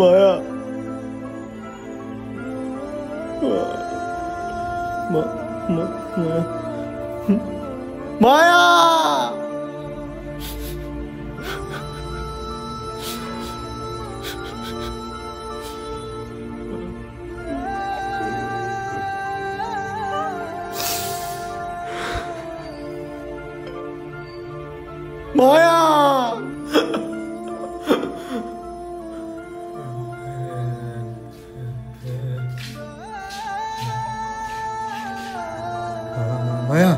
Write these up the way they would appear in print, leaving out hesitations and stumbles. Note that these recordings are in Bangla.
মায়া, মায়া, মায়া, মায়া,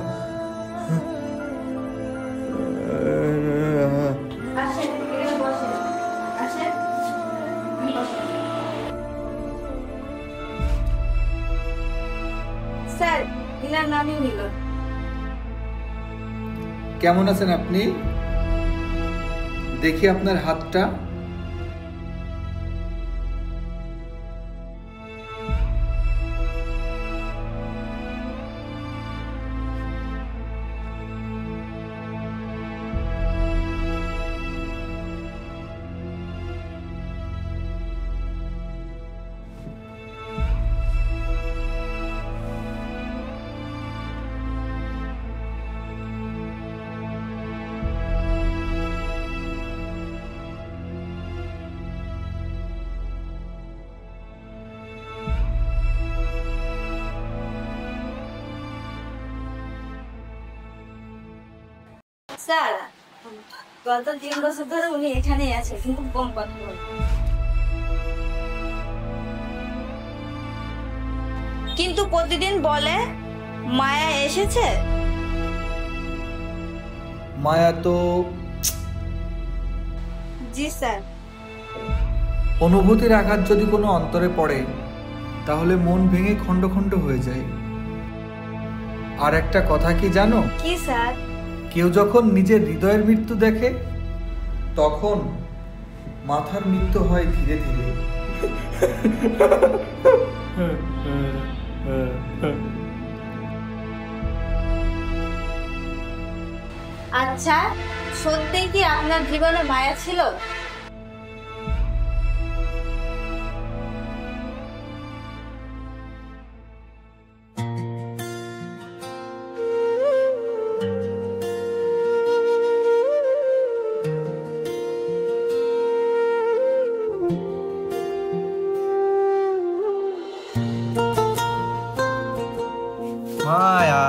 স্যার ইনার নামই নিল। কেমন আছেন আপনি? দেখি আপনার হাতটা। স্যার গত 3 বছর ধরে উনি এখানেই আছে, কিন্তু কম কথা বলে। কিন্তু প্রতিদিন বলে মায়া এসেছে। মায়া তো জি স্যার। অনুভূতির আঘাত যদি কোনো অন্তরে পড়ে তাহলে মন ভেঙে খণ্ড খণ্ড হয়ে যায়। আর একটা কথা কি জানো? কি স্যার? কেউ যখন নিজের হৃদয়ের মৃত্যু দেখে তখন মাথার মৃত্যু হয় ধীরে ধীরে। আচ্ছা, সত্যি কি আপনার জীবনে মায়া ছিল? মায়া,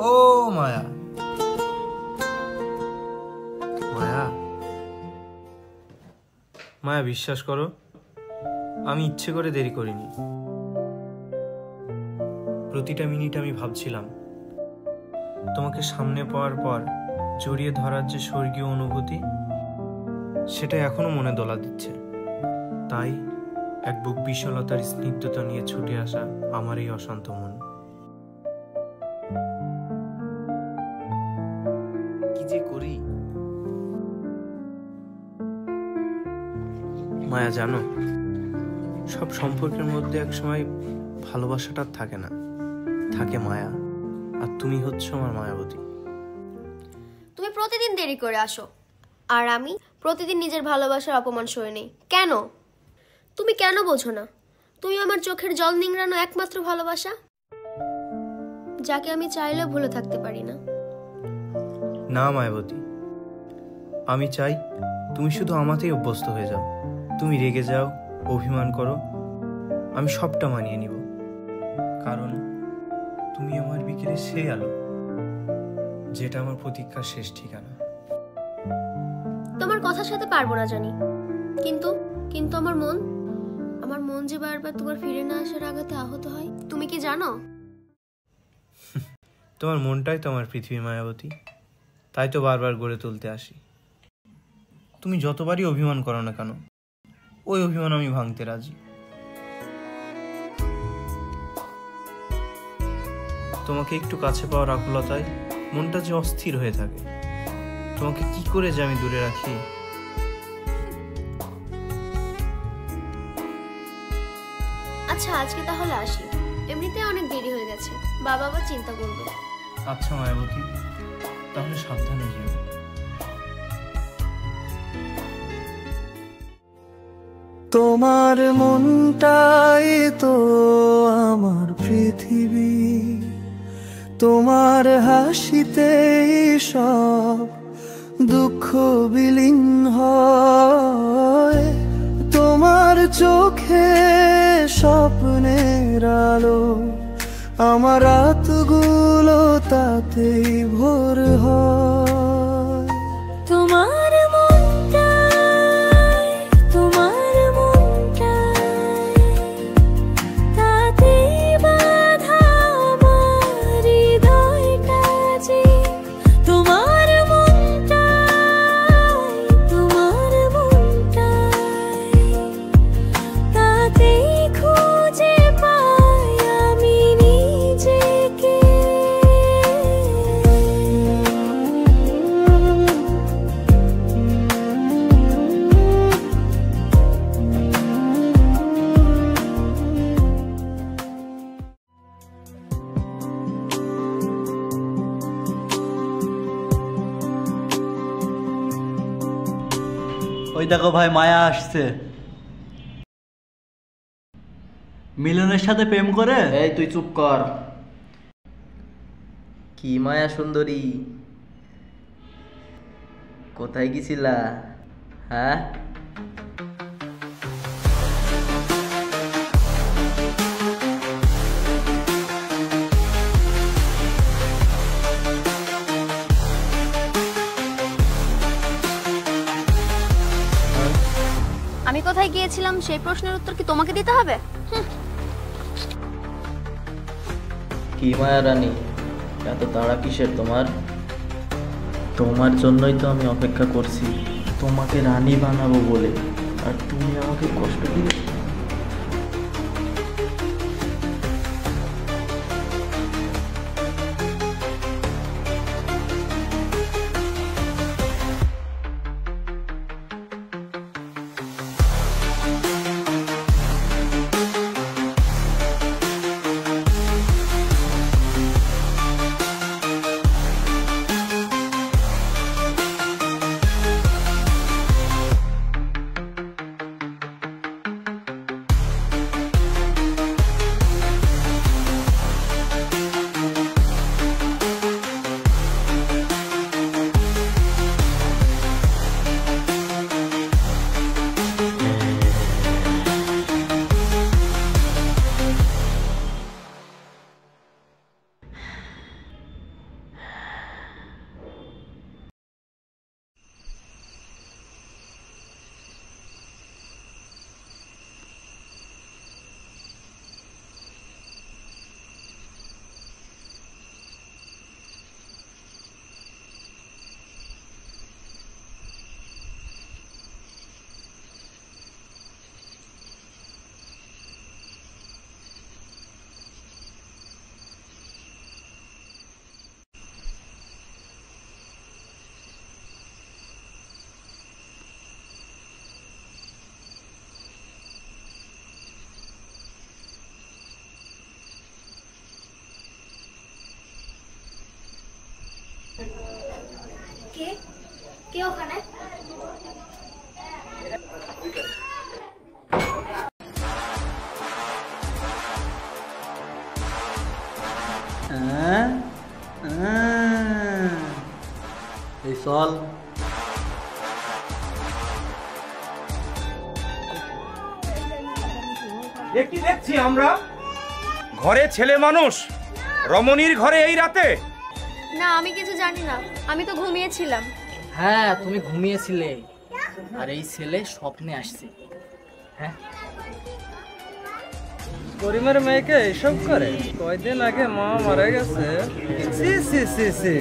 ও মায়া, মায়া, মায়া বিশ্বাস করো, আমি ইচ্ছে করে দেরি করিনি। প্রতিটা মিনিট আমি ভাবছিলাম তোমাকে সামনে পাওয়ার পর জড়িয়ে ধরার যে স্বর্গীয় অনুভূতি, সেটা এখনো মনে দোলা দিচ্ছে। তাই এক বুক বিশালতার স্নিগ্ধতা নিয়ে ছুটে আসা আমার এই অশান্ত মন। কি যে করি মায়া, জানো সব সম্পর্কের মধ্যে একসময় ভালোবাসাটা থাকে না, থাকে মায়া। আর তুমি হচ্ছ আমার মায়াবতী। তুমি প্রতিদিন দেরি করে আসো, আর আমি প্রতিদিন নিজের ভালোবাসার অপমান সয়ে নেই। কেন? তুমি কেন বোঝো না? তুমি আমার চোখের জল নিংড়ানো একমাত্র ভালোবাসা, যাকে আমি চাইলেও ভুলে থাকতে পারি না। না মায়াবতী, আমি চাই তুমি শুধু আমাতেই অভ্যস্ত হয়ে যাও। তুমি রেগে যাও, অভিমান করো, আমি সবটা মানিয়ে নিব। কারণ তুমি আমার বিকেলে সেই আলো, যেটা আমার প্রতীক্ষার শেষ ঠিকানা। তোমার কথার সাথে পারবো না জানি, কিন্তু কিন্তু আমার মন যে বারবার তোমার ফিরে না আসার আঘাতে আহত হয়, তুমি কি জানো? তোমার মনটাই তো আমার পৃথিবী মায়াবতী, তাই তো বারবার গড়ে তুলতে আসি। তুমি যতবারই অভিমান করো না কেন, ওই অভিমান আমি ভাঙতে রাজি। তোমাকে একটু কাছে পাওয়ার আকুলতায় মনটা যে অস্থির হয়ে থাকে। তোমাকে কি করে যে আমি দূরে রাখি। আচ্ছা, আজকে তাহলে আসি, এমনিতে অনেক দেরি হয়ে গেছে, বাবা আবার চিন্তা করবে। আচ্ছা মায়াবতী, তাহলে সাবধানে যেও। তোমার মনটাই তো আমার পৃথিবী, তোমার হাসিতেই সব দুঃখ বিলীন হয়। তোমার চোখে স্বপ্নের আলো, আমার রাতগুলো তাতেই ভোর হয়। তোমার মনটাই, তোমার মনটাই, তাতেই বাঁধা আমার হৃদয়টা যে। তোমার মনটাই, তোমার মনটাই, তাতেই খুঁজে পাই আমি নিজেকে। ওই দেখো ভাই, মায়া আসছে। মিলনের সাথে প্রেম করে। এই তুই চুপ কর। কি মায়া সুন্দরী, কোথায় গেছিলা? হ্যাঁ, আমি কোথায় গিয়েছিলাম সেই প্রশ্নের উত্তর কি তোমাকে দিতে হবে? কি মায়া রানী, এত তাড়া কিসের তোমার? তোমার জন্যই তো আমি অপেক্ষা করছি, তোমাকে রানী বানাবো বলে, আর তুমি আমাকে কষ্ট দিলে। কে কে ওখানে? এই চল। কি দেখছি আমরা? ঘরে ছেলে মানুষ, রমণীর ঘরে এই রাতে? না, আমি কিছু জানি না, আমি তো ঘুমিয়েছিলাম। হ্যাঁ, তুমি ঘুমিয়েছিলে, আর এই ছেলে স্বপ্নে আসছে। হ্যাঁ, করিমের মেয়েকে এসব করে? কয়দিন আগে মা মারা গেছে। সি সি সি সি।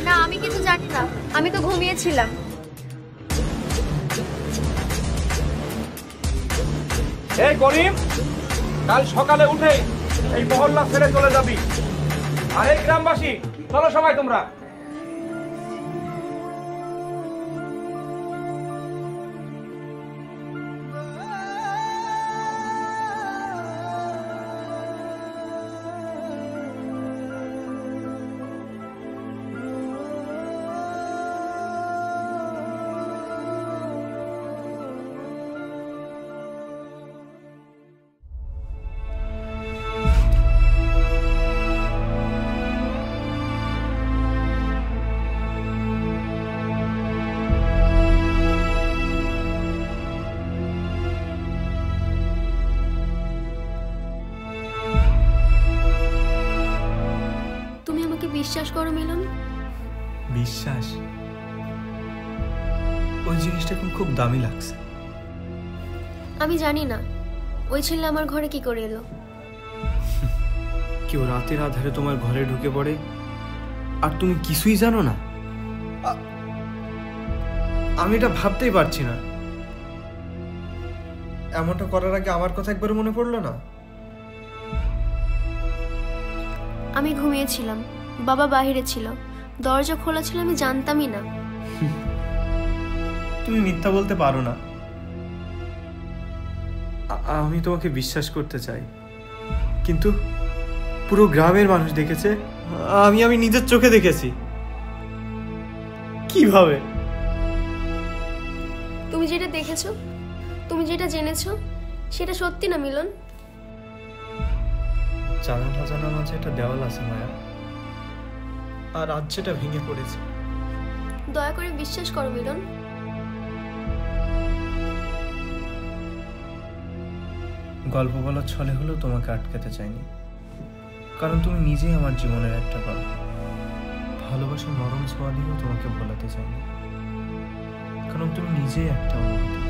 না, আমি কিছু জানি না, আমি তো ঘুমিয়েছিলাম। এই করিম, কাল সকালে উঠে এই মহল্লা ছেড়ে চলে যাবি। আর এই গ্রামবাসী, চলো সবাই তোমরা। বিশ্বাস করো মিলন। বিশ্বাস? ওই জিনিসটা এখন খুব দামি লাগছে। আমি জানি না ওই ছেলে আমার ঘরে কি করে এলো। কেউ রাতের আধারে তোমার ঘরে ঢুকে পড়ে আর তুমি কিছুই জানো না? আমি এটা ভাবতেই পারছি না। এমনটা করার আগে আমার কথা একবার মনে পড়লো না? আমি ঘুমিয়েছিলাম, বাবা বাইরে ছিল, দরজা খোলা ছিল, আমি জানতামই না। তুমি মিথ্যা বলতে পারো না। আমি তোমাকে বিশ্বাস করতে চাই, কিন্তু পুরো গ্রামের মানুষ দেখেছে, আমি নিজের চোখে দেখেছি। কিভাবে? তুমি যেটা দেখেছো, তুমি যেটা জেনেছো, সেটা সত্যি না মিলন। জানা না জানা মাঝে একটা দেওয়াল আছে মায়া, আর আজ সেটা ভেঙে পড়েছে। দয়া করে বিশ্বাস করো মিলন। গল্প বলার ছলে হলেও তোমাকে আটকাতে চাইনি, কারণ তুমি নিজেই আমার জীবনের একটা গল্প। ভালোবাসার নরম ছোঁয়া দিয়েও তোমাকে ভোলাতে চাইনি, কারণ তুমি নিজেই একটা অনুভূতি।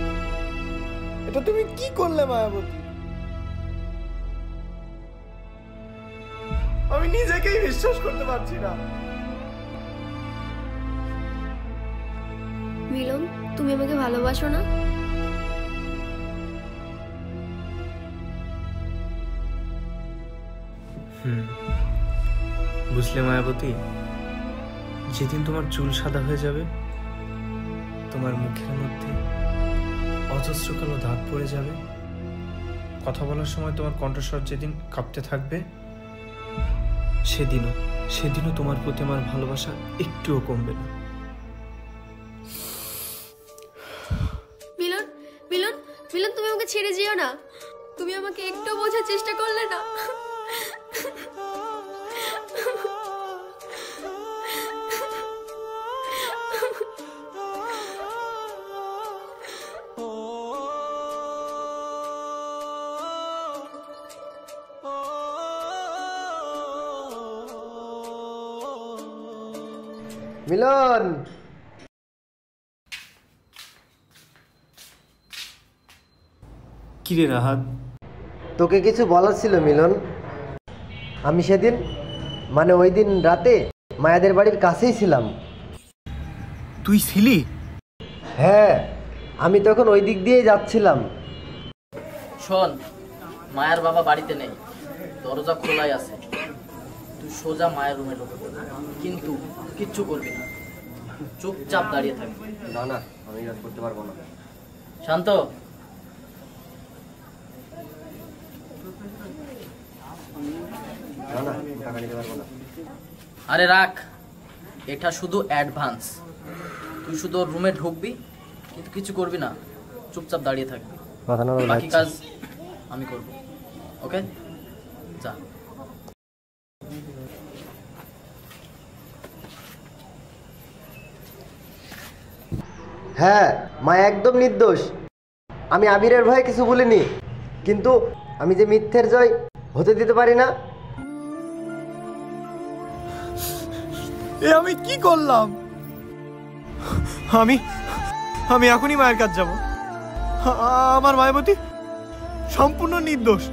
এটা তুমি কি করলে মায়াবতী? আমি নিজেকেই বিশ্বাস করতে পারছি না। মিলন, তুমি আমাকে ভালোবাসো না? বুঝলে মায়াবতী, যেদিন তোমার চুল সাদা হয়ে যাবে, তোমার মুখের মধ্যে অজস্র কালো দাগ পড়ে যাবে, কথা বলার সময় তোমার কণ্ঠস্বর যেদিন কাঁপতে থাকবে, সেদিনও তোমার প্রতি আমার ভালোবাসা একটুও কমবে না। মিলন, মিলন, মিলন, তুমি আমাকে ছেড়ে যেও না। তুমি আমাকে একটু বোঝার চেষ্টা করলে না। মিলন, কিরে রাহাত? তোকে কিছু বলার ছিল মিলন। আমি সেদিন, মানে ওই দিন রাতে মায়াদের বাড়ির কাছেই ছিলাম। তুই ছিলি? হ্যাঁ, আমি তখন ওই দিক দিয়েই যাচ্ছিলাম। শোন, মায়ের বাবা বাড়িতে নেই, দরজা খোলাই আছে। তুই সোজা মায়ের রুমে ঢুকে পড়বি, কিন্তু কিচ্ছু করবি না, চুপচাপ দাঁড়িয়ে থাকবি। না না, আমি রাত করতে পারবো না। শান্ত। না না, টাকা নিতে পারবো না। আরে রাখ, এটা শুধু অ্যাডভান্স। তুই শুধু ওর রুমে ঢুকবি, কিন্তু কিছু করবি না, চুপচাপ দাঁড়িয়ে থাকবি। বাকি কাজ আমি করব। ওকে, যা। হ্যাঁ, মায়া একদম নির্দোষ। আমি আবিরের ভয়ে কিছু বলিনি, কিন্তু আমি যে মিথ্যের জয় হতে দিতে পারি না। আমি কি করলাম? আমি এখনই মায়ের কাছে যাব। আমার মায়াবতী সম্পূর্ণ নির্দোষ।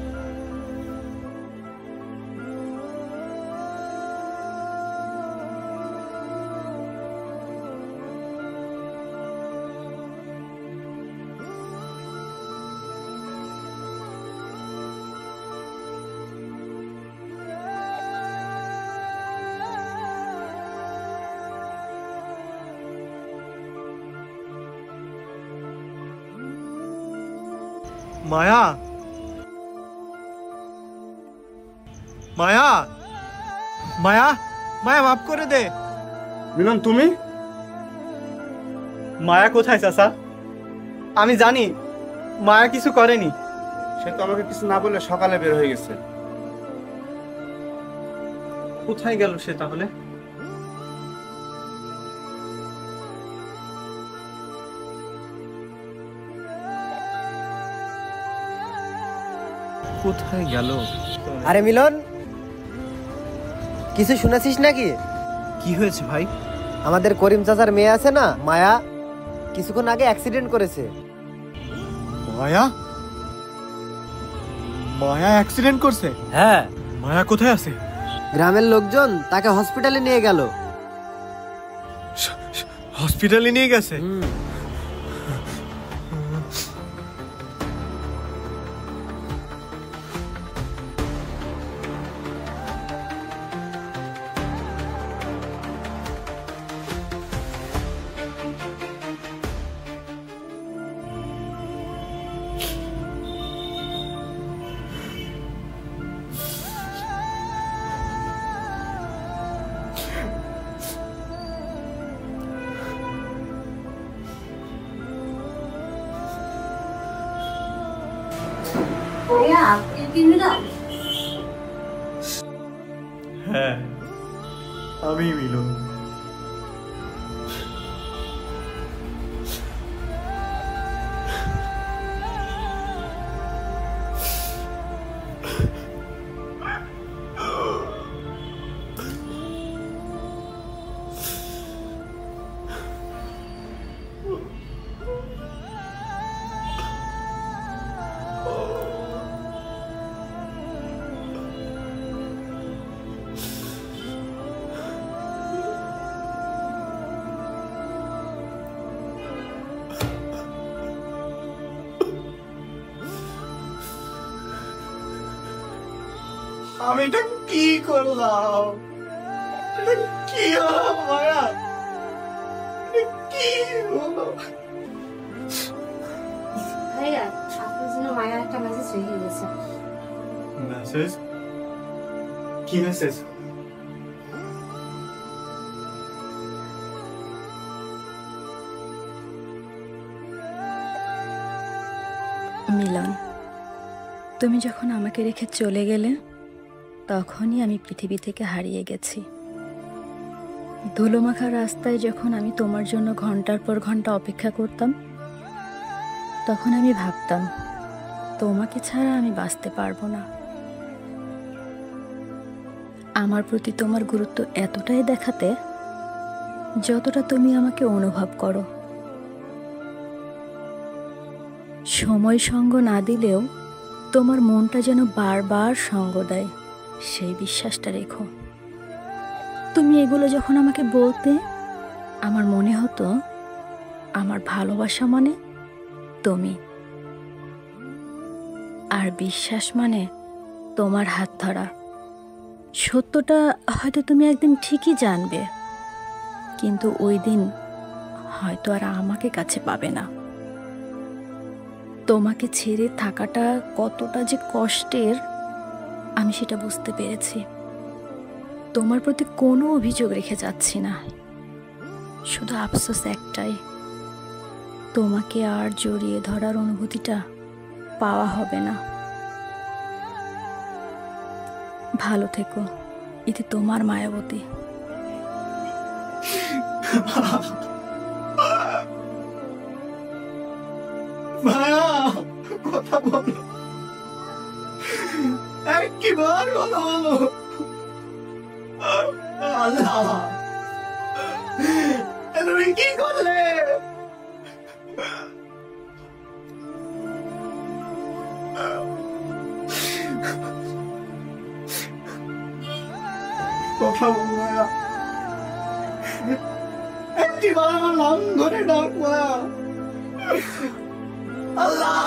মায়া, মায়া, মায়া, মায়া মাফ করে দে। মিলন, তুমি? মায়া কোথায় চাচা? আমি জানি মায়া কিছু করেনি। সে তো আমাকে কিছু না বলে সকালে বের হয়ে গেছে। কোথায় গেল সে তাহলে? কোথায় গেল? আরে মিলন, কিছু শুনেছিস নাকি? কি হয়েছে ভাই? আমাদের করিম চাচার মেয়ে আছে না মায়া, কিছুক্ষণ আগে অ্যাক্সিডেন্ট করেছে। মায়া? মায়া অ্যাক্সিডেন্ট করছে? হ্যাঁ। মায়া কোথায় আছে? গ্রামের লোকজন তাকে হসপিটালে নিয়ে গেল। হসপিটালে নিয়ে গেছে? হ্যাঁ, আমি মিলন। আমি এটা কি করলাম? কি হলো মায়া? কি হলো? ভাইয়া, আপনার জন্য মায়ের একটা মেসেজ রেখে গেছে। মেসেজ? কি মেসেজ? মিলন, তুমি যখন আমাকে রেখে চলে গেলে তখনই আমি পৃথিবী থেকে হারিয়ে গেছি। ধুলোমাখা রাস্তায় যখন আমি তোমার জন্য ঘন্টার পর ঘন্টা অপেক্ষা করতাম, তখন আমি ভাবতাম তোমাকে ছাড়া আমি বাঁচতে পারবো না। আমার প্রতি তোমার গুরুত্ব এতটাই দেখাতে যতটা তুমি আমাকে অনুভব করো। সময় সঙ্গ না দিলেও তোমার মনটা যেন বারবার সঙ্গ দেয়, সেই বিশ্বাসটা রেখো। তুমি এগুলো যখন আমাকে বলতে, আমার মনে হতো আমার ভালোবাসা মানে তুমি, আর বিশ্বাস মানে তোমার হাত ধরা। সত্যটা হয়তো তুমি একদিন ঠিকই জানবে, কিন্তু ওই দিন হয়তো আর আমাকে কাছে পাবে না। তোমাকে ছেড়ে থাকাটা কতটা যে কষ্টের আমি সেটা বুঝতে পেরেছি। তোমার প্রতি কোনো অভিযোগ রেখে যাচ্ছি না, শুধু আফসোস একটাই, তোমাকে আর জড়িয়ে ধরার অনুভূতিটা পাওয়া হবে না। ভালো থেকো, এতে তোমার মায়াবতী। মায়া, কথা বলো, একবার কথা বলো। আল্লাহ, তুমি কি করলে? কথা বল মায়া, একবার আমার নাম ধরে ডাক মায়া। আল্লাহ।